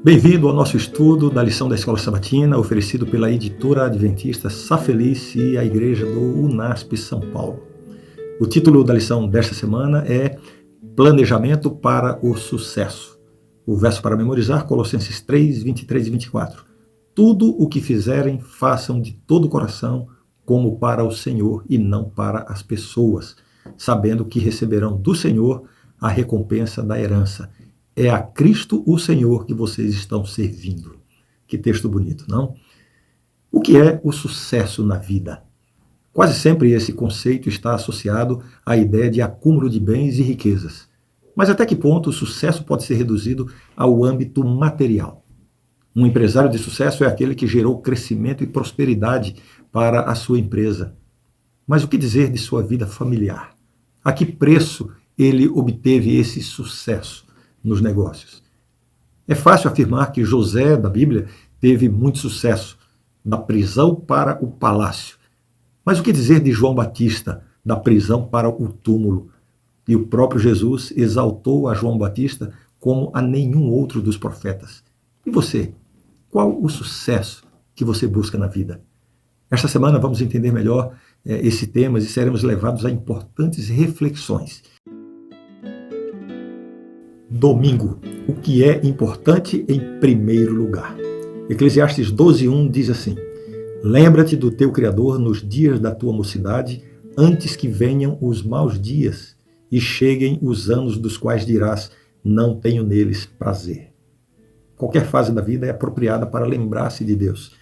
Bem-vindo ao nosso estudo da lição da Escola Sabatina, oferecido pela editora adventista Sá Feliz e a igreja do UNASP São Paulo. O título da lição desta semana é Planejamento para o Sucesso. O verso para memorizar, Colossenses 3, 23 e 24. Tudo o que fizerem, façam de todo o coração, como para o Senhor e não para as pessoas, sabendo que receberão do Senhor a recompensa da herança. É a Cristo o Senhor que vocês estão servindo. Que texto bonito, não? O que é o sucesso na vida? Quase sempre esse conceito está associado à ideia de acúmulo de bens e riquezas. Mas até que ponto o sucesso pode ser reduzido ao âmbito material? Um empresário de sucesso é aquele que gerou crescimento e prosperidade para a sua empresa. Mas o que dizer de sua vida familiar? A que preço ele obteve esse sucesso nos negócios? É fácil afirmar que José, da Bíblia, teve muito sucesso, da prisão para o palácio. Mas o que dizer de João Batista, da prisão para o túmulo? E o próprio Jesus exaltou a João Batista como a nenhum outro dos profetas. E você? Qual o sucesso que você busca na vida? Esta semana vamos entender melhor esse tema e seremos levados a importantes reflexões. Domingo, o que é importante em primeiro lugar? Eclesiastes 12:1 diz assim: Lembra-te do teu Criador nos dias da tua mocidade, antes que venham os maus dias e cheguem os anos dos quais dirás, não tenho neles prazer. Qualquer fase da vida é apropriada para lembrar-se de Deus,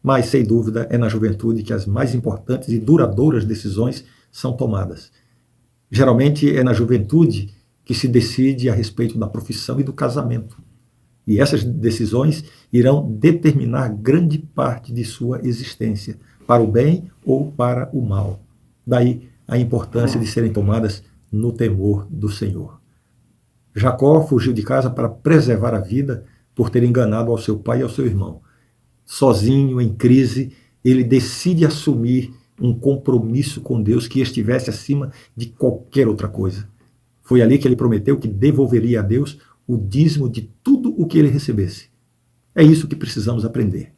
mas, sem dúvida, é na juventude que as mais importantes e duradouras decisões são tomadas. Geralmente é na juventude que se decide a respeito da profissão e do casamento. E essas decisões irão determinar grande parte de sua existência, para o bem ou para o mal. Daí a importância de serem tomadas no temor do Senhor. Jacó fugiu de casa para preservar a vida por ter enganado ao seu pai e ao seu irmão. Sozinho, em crise, ele decide assumir um compromisso com Deus que estivesse acima de qualquer outra coisa. Foi ali que ele prometeu que devolveria a Deus o dízimo de tudo o que ele recebesse. É isso que precisamos aprender.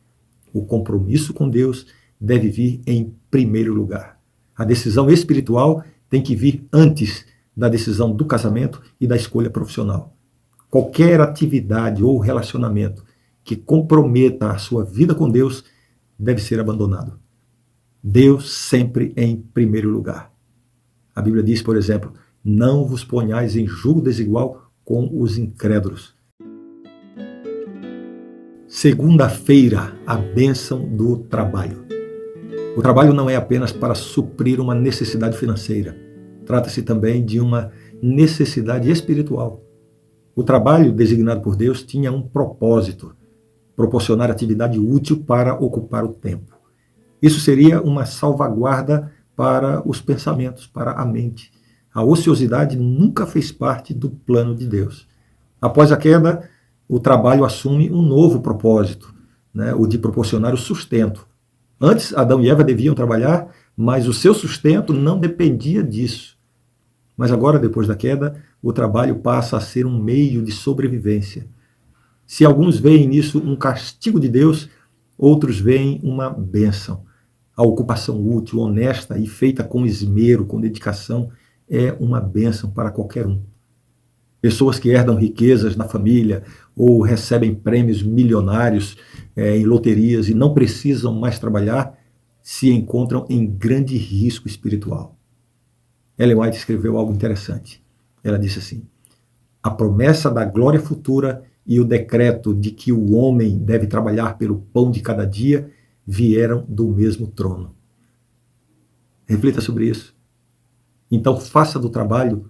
O compromisso com Deus deve vir em primeiro lugar. A decisão espiritual tem que vir antes da decisão do casamento e da escolha profissional. Qualquer atividade ou relacionamento que comprometa a sua vida com Deus deve ser abandonado. Deus sempre em primeiro lugar. A Bíblia diz, por exemplo, não vos ponhais em julgo desigual com os incrédulos. Segunda-feira, a bênção do trabalho. O trabalho não é apenas para suprir uma necessidade financeira. Trata-se também de uma necessidade espiritual. O trabalho designado por Deus tinha um propósito: proporcionar atividade útil para ocupar o tempo. Isso seria uma salvaguarda para os pensamentos, para a mente. A ociosidade nunca fez parte do plano de Deus. Após a queda, o trabalho assume um novo propósito, o de proporcionar o sustento. Antes, Adão e Eva deviam trabalhar, mas o seu sustento não dependia disso. Mas agora, depois da queda, o trabalho passa a ser um meio de sobrevivência. Se alguns veem nisso um castigo de Deus, outros veem uma bênção. A ocupação útil, honesta e feita com esmero, com dedicação, é uma bênção para qualquer um. Pessoas que herdam riquezas na família ou recebem prêmios milionários em loterias e não precisam mais trabalhar, se encontram em grande risco espiritual. Ellen White escreveu algo interessante. Ela disse assim: a promessa da glória futura e o decreto de que o homem deve trabalhar pelo pão de cada dia vieram do mesmo trono. Reflita sobre isso. Então faça do trabalho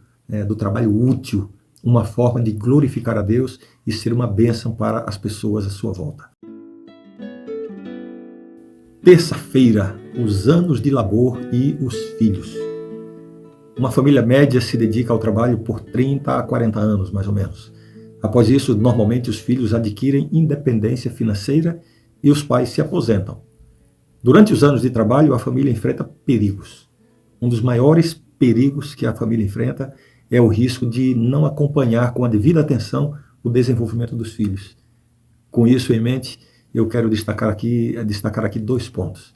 útil, uma forma de glorificar a Deus e ser uma bênção para as pessoas à sua volta. Terça-feira, os anos de labor e os filhos. Uma família média se dedica ao trabalho por 30 a 40 anos, mais ou menos. Após isso, normalmente os filhos adquirem independência financeira e os pais se aposentam. Durante os anos de trabalho, a família enfrenta perigos. Um dos maiores perigos que a família enfrenta é o risco de não acompanhar com a devida atenção o desenvolvimento dos filhos. Com isso em mente, eu quero destacar aqui 2 pontos.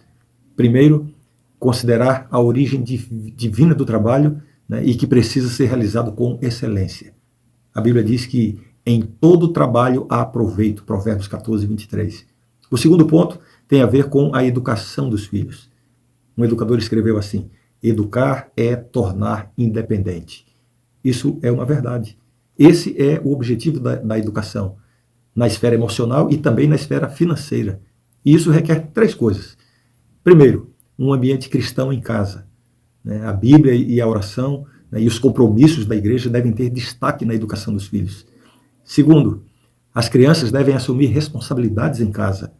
Primeiro, considerar a origem divina do trabalho, né, e que precisa ser realizado com excelência. A Bíblia diz que em todo trabalho há proveito, Provérbios 14, 23. O segundo ponto tem a ver com a educação dos filhos. Um educador escreveu assim: educar é tornar independente. Isso é uma verdade. Esse é o objetivo da educação, na esfera emocional e também na esfera financeira. E isso requer 3 coisas. Primeiro, um ambiente cristão em casa. A Bíblia e a oração, né, e os compromissos da igreja devem ter destaque na educação dos filhos. Segundo, as crianças devem assumir responsabilidades em casa.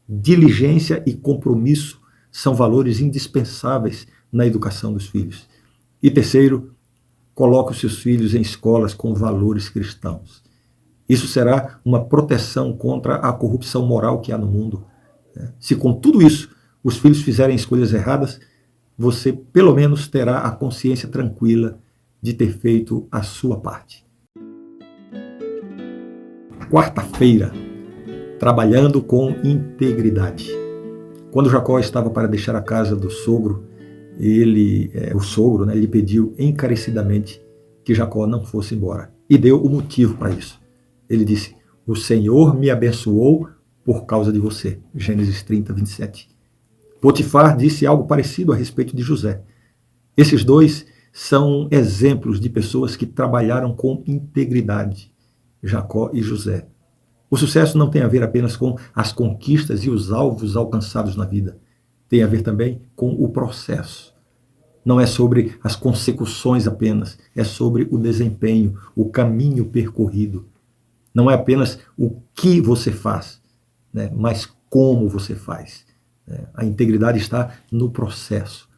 Diligência e compromisso são valores indispensáveis na educação dos filhos. E terceiro, coloque os seus filhos em escolas com valores cristãos. Isso será uma proteção contra a corrupção moral que há no mundo. Se com tudo isso os filhos fizerem escolhas erradas, você pelo menos terá a consciência tranquila de ter feito a sua parte. Quarta-feira, trabalhando com integridade. Quando Jacó estava para deixar a casa do sogro, o sogro, lhe pediu encarecidamente que Jacó não fosse embora. E deu o motivo para isso. Ele disse: o Senhor me abençoou por causa de você. Gênesis 30, 27. Potifar disse algo parecido a respeito de José. Esses 2 são exemplos de pessoas que trabalharam com integridade, Jacó e José. O sucesso não tem a ver apenas com as conquistas e os alvos alcançados na vida. Tem a ver também com o processo. Não é sobre as consecuções apenas, é sobre o desempenho, o caminho percorrido. Não é apenas o que você faz, mas como você faz. A integridade está no processo.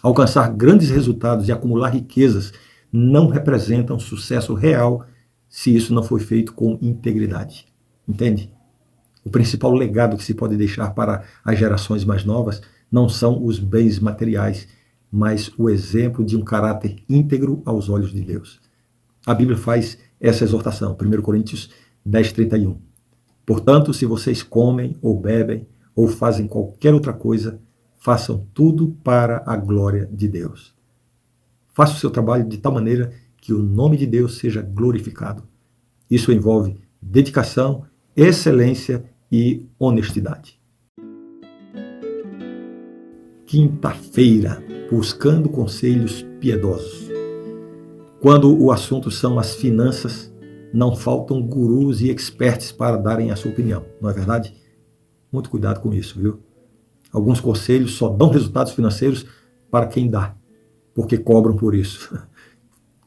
Alcançar grandes resultados e acumular riquezas não representam sucesso real se isso não foi feito com integridade. Entende? O principal legado que se pode deixar para as gerações mais novas não são os bens materiais, mas o exemplo de um caráter íntegro aos olhos de Deus. A Bíblia faz essa exortação, 1 Coríntios 10, 31. Portanto, se vocês comem ou bebem ou fazem qualquer outra coisa, façam tudo para a glória de Deus. Faça o seu trabalho de tal maneira que o nome de Deus seja glorificado. Isso envolve dedicação, excelência e honestidade. Quinta-feira, buscando conselhos piedosos. Quando o assunto são as finanças, não faltam gurus e experts para darem a sua opinião, não é verdade? Muito cuidado com isso, viu? Alguns conselhos só dão resultados financeiros para quem dá, porque cobram por isso.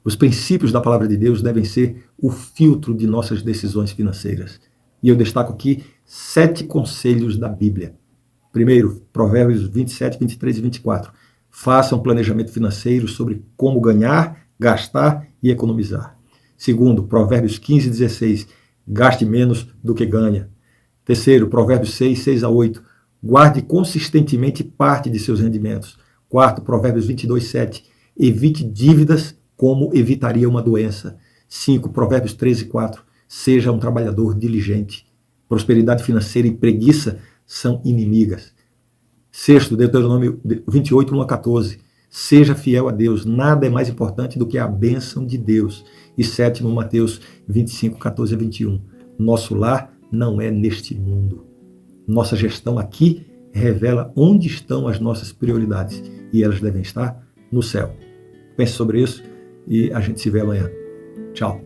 Os princípios da palavra de Deus devem ser o filtro de nossas decisões financeiras. E eu destaco aqui 7 conselhos da Bíblia. Primeiro, Provérbios 27, 23 e 24. Faça um planejamento financeiro sobre como ganhar, gastar e economizar. Segundo, Provérbios 15, 16. Gaste menos do que ganha. Terceiro, Provérbios 6, 6 a 8. Guarde consistentemente parte de seus rendimentos. Quarto, Provérbios 22, 7. Evite dívidas como evitaria uma doença. 5, Provérbios 13, 4. Seja um trabalhador diligente. Prosperidade financeira e preguiça são inimigas. Sexto, Deuteronômio 28, 1 a 14. Seja fiel a Deus. Nada é mais importante do que a bênção de Deus. E sétimo, Mateus 25, 14 a 21. Nosso lar não é neste mundo. Nossa gestão aqui revela onde estão as nossas prioridades. E elas devem estar no céu. Pense sobre isso e a gente se vê amanhã. Tchau.